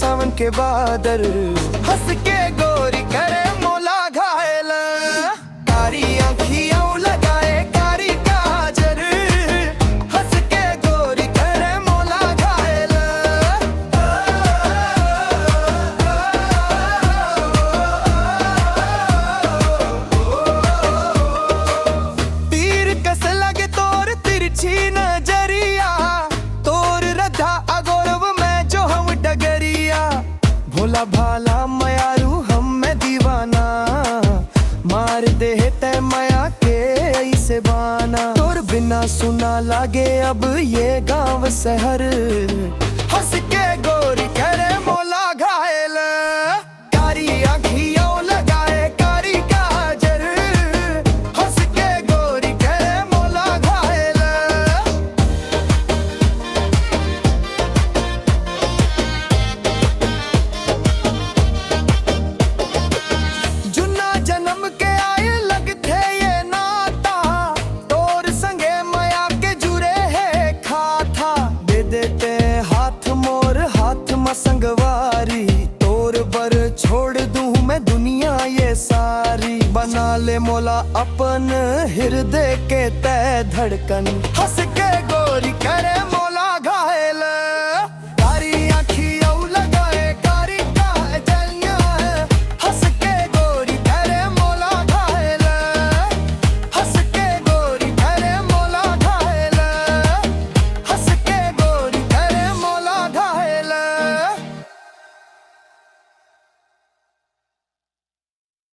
सावन के बादल, हंस के गोरी करे मोला घायल। कारी आँखियों लगाए कारी काजल, हंस के गोरी करे मोला घायल। तीर कस लगे तोर तिरछी नजरिया, तोर रधा अगौरव में जो हम डगरिया। भोला भाला मयारू हम में दीवाना, मार दे तय माया के ऐसे बाना। तोर बिना सुना लागे अब ये गांव शहर, हंस के गोरी करे मोला घायल। कारी आँखियों लगाए कारी काजल, हंस के गोरी करे मोला घायल। जुन्ना जन्म के आए लगते ये नाता, तोर संगे माया के जुरे है खाता। दे देते हाथ मोर हाथ मसंगवारी, तोर बर छोड़ दूं मैं दुनिया ये सारी। बना ले मोला अपन हृदय के तय धड़कन, हंस के गोरी करे मोला